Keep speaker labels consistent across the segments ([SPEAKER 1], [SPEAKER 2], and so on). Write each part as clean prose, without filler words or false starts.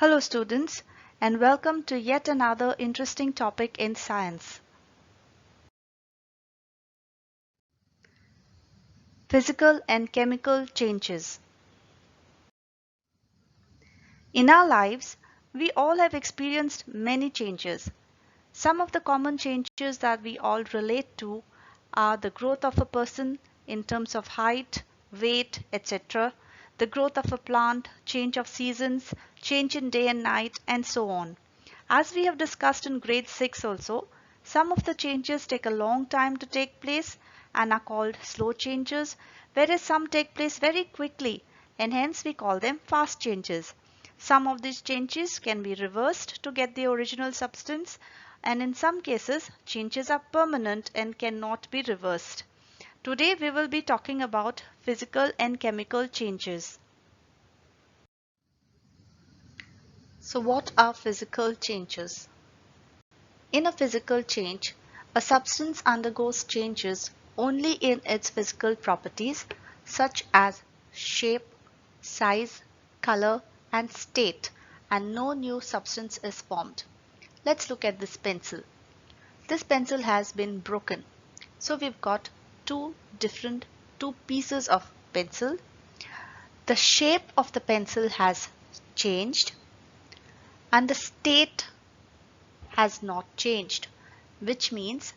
[SPEAKER 1] Hello students, and welcome to yet another interesting topic in science. Physical and chemical changes. In our lives, we all have experienced many changes. Some of the common changes that we all relate to are the growth of a person in terms of height, weight, etc., the growth of a plant, change of seasons, change in day and night, and so on. As we have discussed in grade 6 also, some of the changes take a long time to take place and are called slow changes, whereas some take place very quickly and hence we call them fast changes. Some of these changes can be reversed to get the original substance, and in some cases changes are permanent and cannot be reversed. Today we will be talking about physical and chemical changes. So what are physical changes? In a physical change, a substance undergoes changes only in its physical properties such as shape, size, color, and state, and no new substance is formed. Let's look at this pencil. This pencil has been broken. So we've got two pieces of pencil. The shape of the pencil has changed and the state has not changed, which means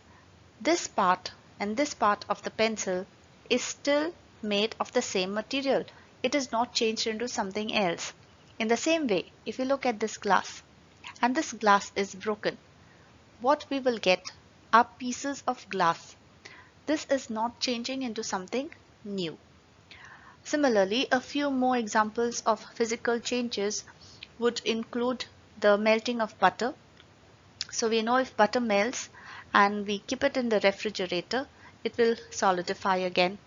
[SPEAKER 1] this part and this part of the pencil is still made of the same material. It is not changed into something else. In the same way, if you look at this glass and this glass is broken, what we will get are pieces of glass. This is not changing into something new. Similarly, a few more examples of physical changes would include the melting of butter. So we know if butter melts and we keep it in the refrigerator, it will solidify again.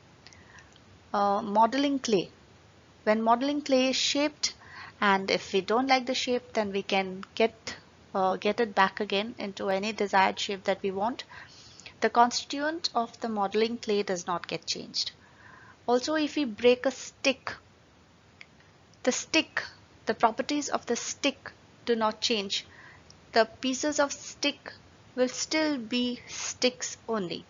[SPEAKER 1] Modeling clay. When modeling clay is shaped, and if we don't like the shape, then we can get it back again into any desired shape that we want. The constituent of the modeling clay does not get changed. Also, if we break a stick, the properties of the stick do not change. The pieces of stick will still be sticks only.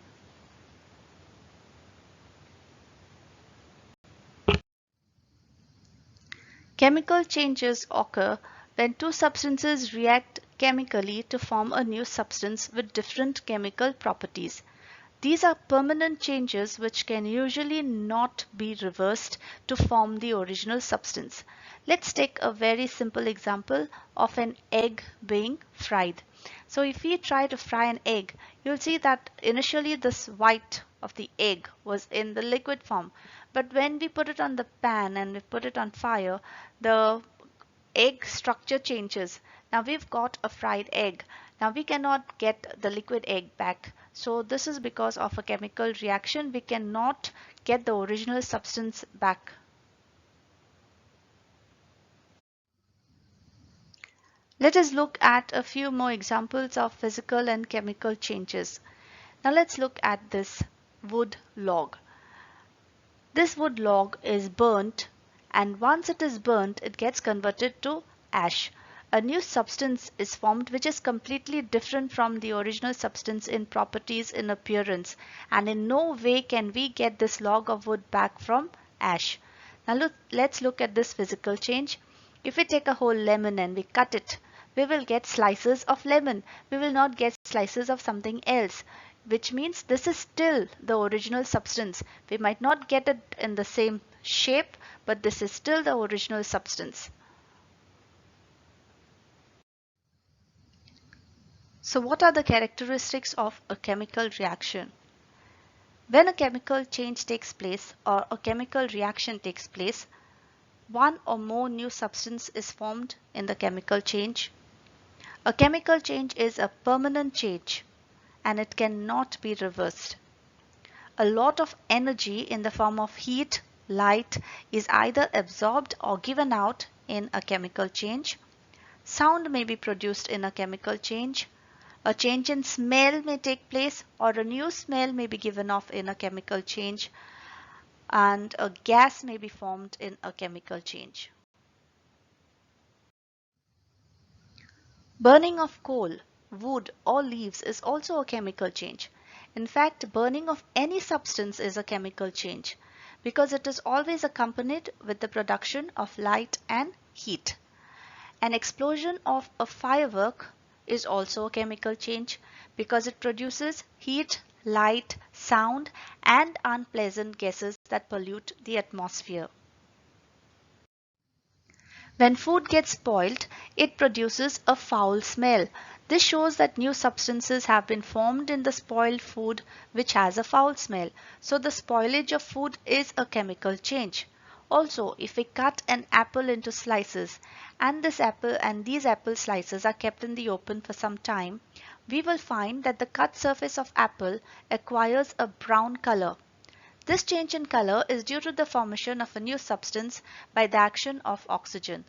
[SPEAKER 1] Chemical changes occur when two substances react chemically to form a new substance with different chemical properties. These are permanent changes which can usually not be reversed to form the original substance. Let's take a very simple example of an egg being fried. So if we try to fry an egg, you'll see that initially this white of the egg was in the liquid form. But when we put it on the pan and we put it on fire, the egg structure changes. Now we've got a fried egg. Now we cannot get the liquid egg back. So this is because of a chemical reaction. We cannot get the original substance back. Let us look at a few more examples of physical and chemical changes. Now let's look at this wood log. This wood log is burnt, and once it is burnt, it gets converted to ash. A new substance is formed which is completely different from the original substance in properties, in appearance, and in no way can we get this log of wood back from ash. Now let's look at this physical change. If we take a whole lemon and we cut it, we will get slices of lemon. We will not get slices of something else, which means this is still the original substance. We might not get it in the same shape, but this is still the original substance. So what are the characteristics of a chemical reaction? When a chemical change takes place or a chemical reaction takes place, one or more new substance is formed in the chemical change. A chemical change is a permanent change and it cannot be reversed. A lot of energy in the form of heat, light is either absorbed or given out in a chemical change. Sound may be produced in a chemical change. A change in smell may take place or a new smell may be given off in a chemical change, and a gas may be formed in a chemical change. Burning of coal, wood, or leaves is also a chemical change. In fact, burning of any substance is a chemical change because it is always accompanied with the production of light and heat. An explosion of a firework is also a chemical change because it produces heat, light, sound, and unpleasant gases that pollute the atmosphere. When food gets spoiled, it produces a foul smell. This shows that new substances have been formed in the spoiled food which has a foul smell. So the spoilage of food is a chemical change. Also, if we cut an apple into slices and these apple slices are kept in the open for some time, we will find that the cut surface of apple acquires a brown color. This change in color is due to the formation of a new substance by the action of oxygen.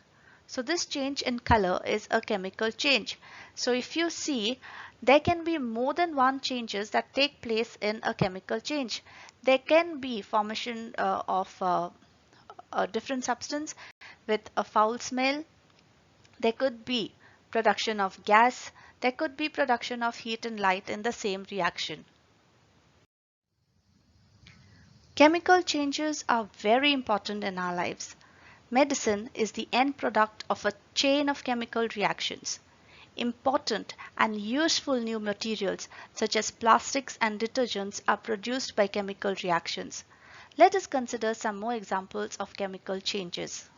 [SPEAKER 1] So this change in color is a chemical change. So if you see, there can be more than one changes that take place in a chemical change. There can be formation of a different substance with a foul smell. There could be production of gas. There could be production of heat and light in the same reaction. Chemical changes are very important in our lives. Medicine is the end product of a chain of chemical reactions. Important and useful new materials such as plastics and detergents are produced by chemical reactions. Let us consider some more examples of chemical changes.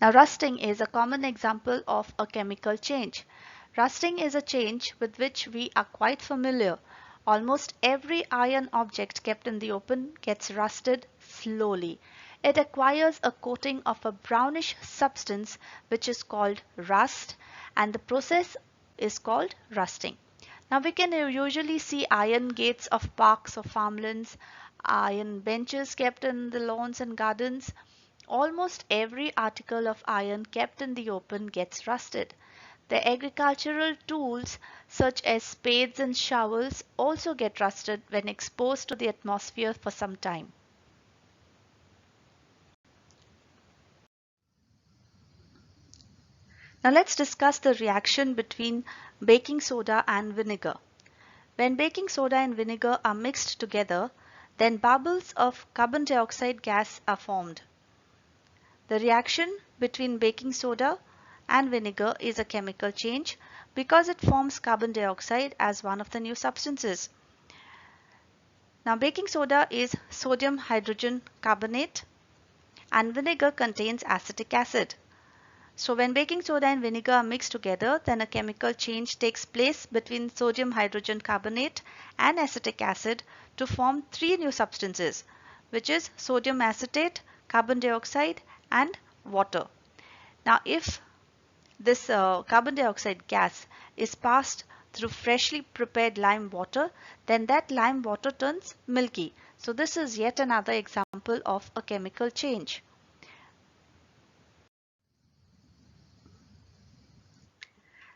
[SPEAKER 1] Now, rusting is a common example of a chemical change. Rusting is a change with which we are quite familiar. Almost every iron object kept in the open gets rusted slowly. It acquires a coating of a brownish substance which is called rust, and the process is called rusting. Now we can usually see iron gates of parks or farmlands, iron benches kept in the lawns and gardens. Almost every article of iron kept in the open gets rusted. The agricultural tools such as spades and shovels also get rusted when exposed to the atmosphere for some time. Now let's discuss the reaction between baking soda and vinegar. When baking soda and vinegar are mixed together, then bubbles of carbon dioxide gas are formed. The reaction between baking soda and vinegar is a chemical change because it forms carbon dioxide as one of the new substances. Now, baking soda is sodium hydrogen carbonate and vinegar contains acetic acid. So when baking soda and vinegar are mixed together, then a chemical change takes place between sodium hydrogen carbonate and acetic acid to form three new substances, which is sodium acetate, carbon dioxide, and water. Now, if this carbon dioxide gas is passed through freshly prepared lime water, then that lime water turns milky. So this is yet another example of a chemical change.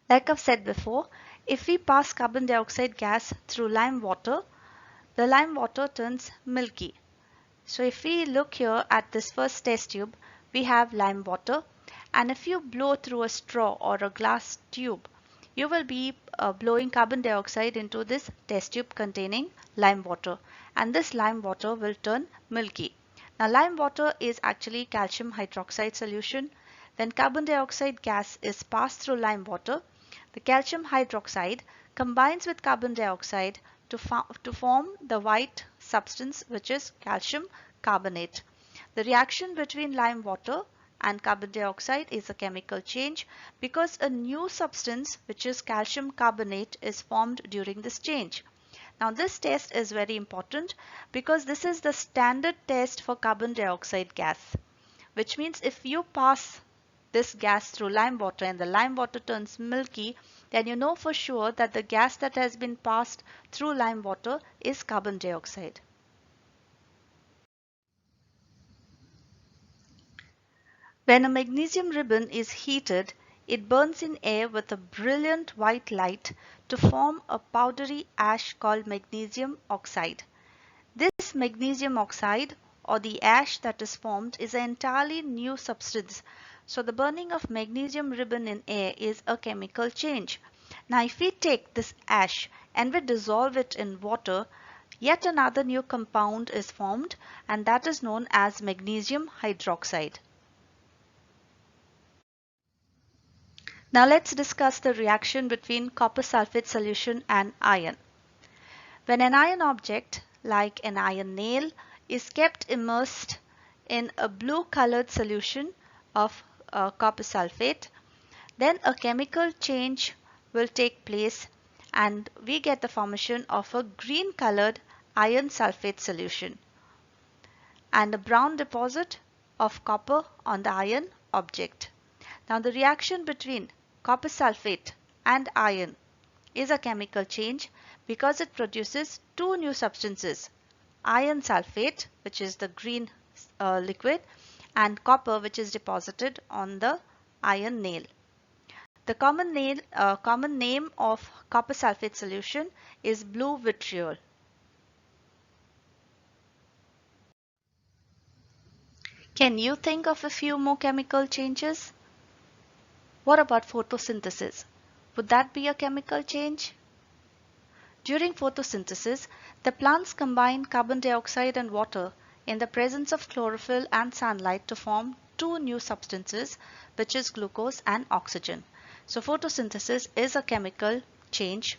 [SPEAKER 1] Like I've said before, if we pass carbon dioxide gas through lime water, the lime water turns milky. So if we look here at this first test tube, we have lime water, and if you blow through a straw or a glass tube, you will be blowing carbon dioxide into this test tube containing lime water, and this lime water will turn milky. Now lime water is actually calcium hydroxide solution. When carbon dioxide gas is passed through lime water, the calcium hydroxide combines with carbon dioxide to form the white substance which is calcium carbonate. The reaction between lime water and carbon dioxide is a chemical change because a new substance which is calcium carbonate is formed during this change. Now this test is very important because this is the standard test for carbon dioxide gas, which means if you pass this gas through lime water and the lime water turns milky, then you know for sure that the gas that has been passed through lime water is carbon dioxide. When a magnesium ribbon is heated, it burns in air with a brilliant white light to form a powdery ash called magnesium oxide. This magnesium oxide or the ash that is formed is an entirely new substance. So the burning of magnesium ribbon in air is a chemical change. Now if we take this ash and we dissolve it in water, yet another new compound is formed, and that is known as magnesium hydroxide. Now let's discuss the reaction between copper sulfate solution and iron. When an iron object, like an iron nail, is kept immersed in a blue colored solution of copper sulfate, then a chemical change will take place and we get the formation of a green colored iron sulfate solution and a brown deposit of copper on the iron object. Now the reaction between copper sulfate and iron is a chemical change because it produces two new substances, iron sulfate, which is the green liquid, and copper, which is deposited on the iron nail. The common name of copper sulfate solution is blue vitriol. Can you think of a few more chemical changes? What about photosynthesis? Would that be a chemical change? During photosynthesis, the plants combine carbon dioxide and water in the presence of chlorophyll and sunlight to form two new substances, which is glucose and oxygen. So photosynthesis is a chemical change.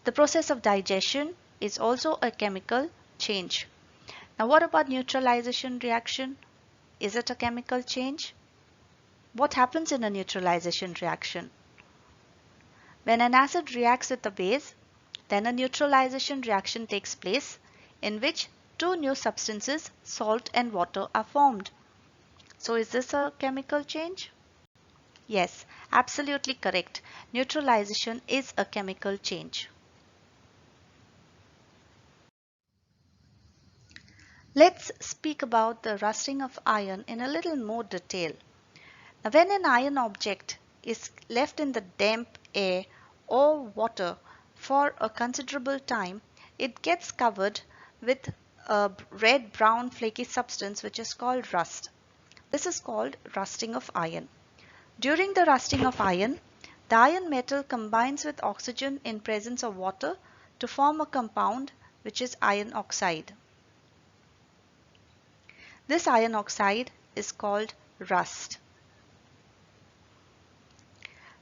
[SPEAKER 1] The process of digestion is also a chemical change. Now what about neutralization reaction? Is it a chemical change? What happens in a neutralization reaction? When an acid reacts with a base, then a neutralization reaction takes place in which two new substances, salt and water, are formed. So is this a chemical change? Yes, absolutely correct. Neutralization is a chemical change. Let's speak about the rusting of iron in a little more detail. Now, when an iron object is left in the damp air or water for a considerable time, it gets covered with a red-brown flaky substance which is called rust. This is called rusting of iron. During the rusting of iron, the iron metal combines with oxygen in presence of water to form a compound which is iron oxide. This iron oxide is called rust.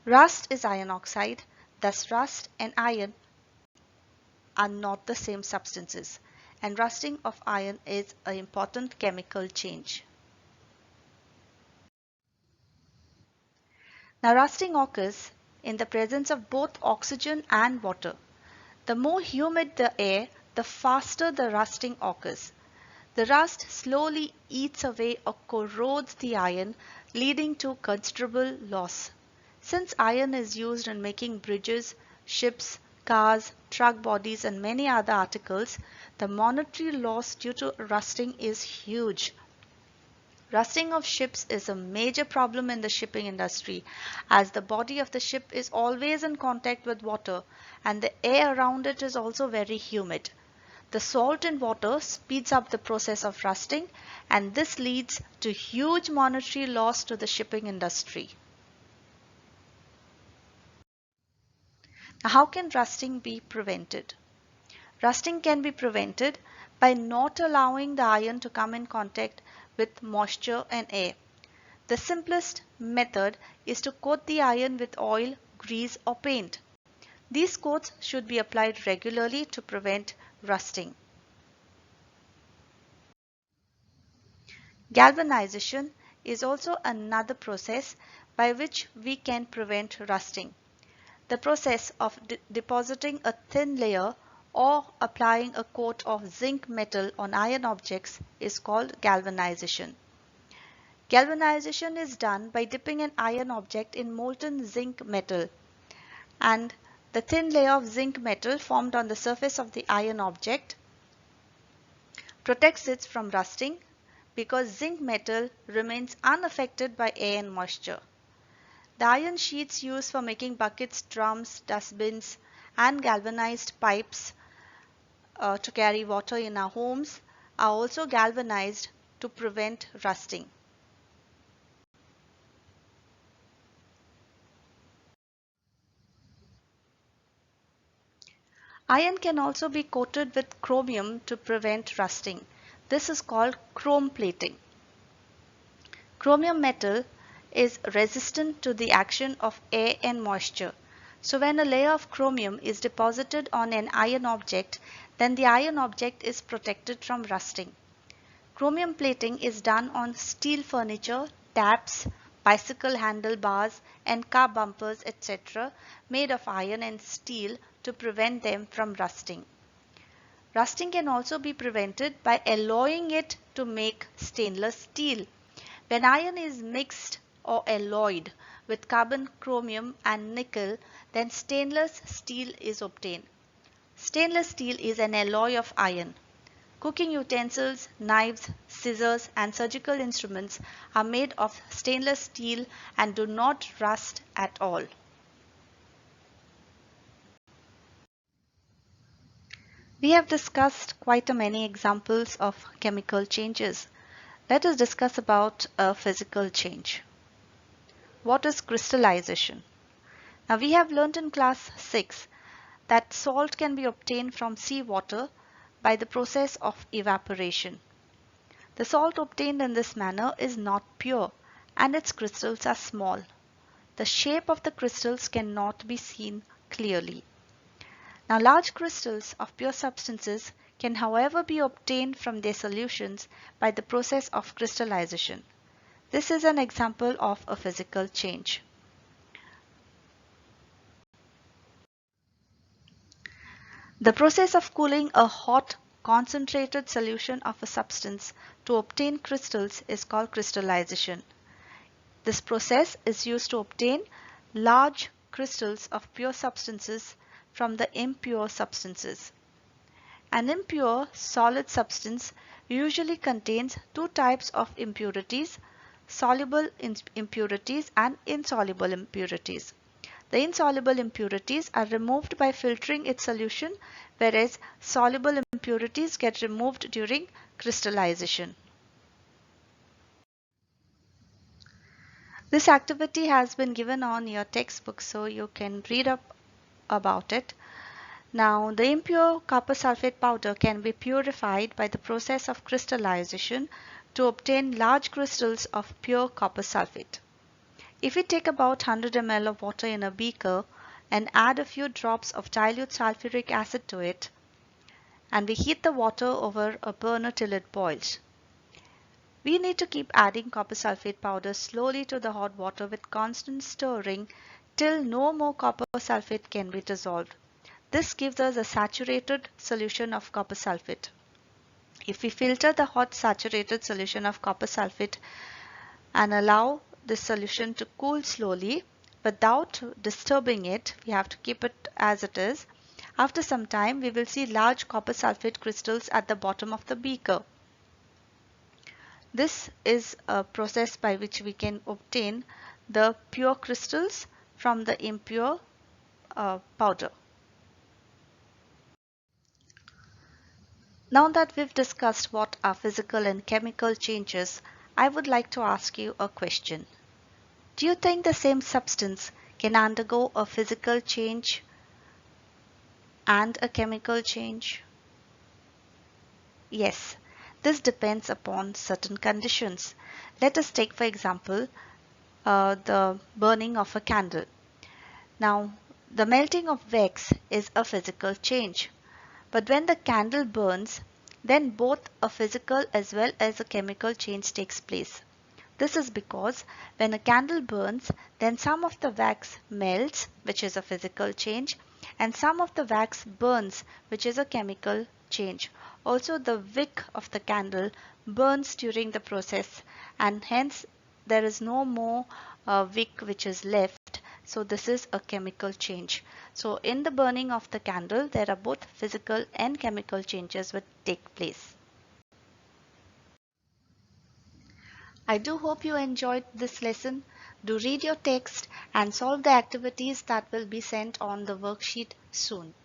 [SPEAKER 1] Rust is iron oxide, thus rust and iron are not the same substances, and rusting of iron is an important chemical change. Now rusting occurs in the presence of both oxygen and water. The more humid the air, the faster the rusting occurs. The rust slowly eats away or corrodes the iron, leading to considerable loss. Since iron is used in making bridges, ships, cars, truck bodies and many other articles, the monetary loss due to rusting is huge. Rusting of ships is a major problem in the shipping industry as the body of the ship is always in contact with water and the air around it is also very humid. The salt in water speeds up the process of rusting and this leads to huge monetary loss to the shipping industry. Now, how can rusting be prevented? Rusting can be prevented by not allowing the iron to come in contact with moisture and air. The simplest method is to coat the iron with oil, grease or paint. These coats should be applied regularly to prevent rusting. Galvanization is also another process by which we can prevent rusting. The process of depositing a thin layer or applying a coat of zinc metal on iron objects is called galvanization. Galvanization is done by dipping an iron object in molten zinc metal, and the thin layer of zinc metal formed on the surface of the iron object protects it from rusting because zinc metal remains unaffected by air and moisture. The iron sheets used for making buckets, drums, dustbins and galvanized pipes to carry water in our homes are also galvanized to prevent rusting. Iron can also be coated with chromium to prevent rusting. This is called chrome plating. Chromium metal is resistant to the action of air and moisture. So when a layer of chromium is deposited on an iron object, then the iron object is protected from rusting. Chromium plating is done on steel furniture, taps, bicycle handlebars, and car bumpers, etc., made of iron and steel to prevent them from rusting. Rusting can also be prevented by alloying it to make stainless steel. When iron is mixed or alloyed with carbon, chromium, and nickel, then stainless steel is obtained. Stainless steel is an alloy of iron. Cooking utensils, knives, scissors, and surgical instruments are made of stainless steel and do not rust at all. We have discussed quite a many examples of chemical changes. Let us discuss about a physical change. What is crystallization? Now we have learnt in class 6 that salt can be obtained from seawater by the process of evaporation. The salt obtained in this manner is not pure and its crystals are small. The shape of the crystals cannot be seen clearly. Now large crystals of pure substances can however be obtained from their solutions by the process of crystallization. This is an example of a physical change. The process of cooling a hot concentrated solution of a substance to obtain crystals is called crystallization. This process is used to obtain large crystals of pure substances from the impure substances. An impure solid substance usually contains two types of impurities, soluble impurities and insoluble impurities. The insoluble impurities are removed by filtering its solution, whereas soluble impurities get removed during crystallization. This activity has been given on your textbook, so you can read up about it. Now, the impure copper sulfate powder can be purified by the process of crystallization to obtain large crystals of pure copper sulfate. If we take about 100 ml of water in a beaker and add a few drops of dilute sulfuric acid to it, and we heat the water over a burner till it boils, we need to keep adding copper sulfate powder slowly to the hot water with constant stirring till no more copper sulfate can be dissolved. This gives us a saturated solution of copper sulfate. If we filter the hot saturated solution of copper sulfate and allow this solution to cool slowly without disturbing it, we have to keep it as it is. After some time, we will see large copper sulfate crystals at the bottom of the beaker. This is a process by which we can obtain the pure crystals from the impure powder. Now that we've discussed what are physical and chemical changes, I would like to ask you a question. Do you think the same substance can undergo a physical change and a chemical change? Yes, this depends upon certain conditions. Let us take, for example, the burning of a candle. Now, the melting of wax is a physical change. But when the candle burns, then both a physical as well as a chemical change takes place. This is because when a candle burns, then some of the wax melts, which is a physical change, and some of the wax burns, which is a chemical change. Also, the wick of the candle burns during the process, and hence there is no more wick which is left. So this is a chemical change. So in the burning of the candle, there are both physical and chemical changes which take place. I do hope you enjoyed this lesson. Do read your text and solve the activities that will be sent on the worksheet soon.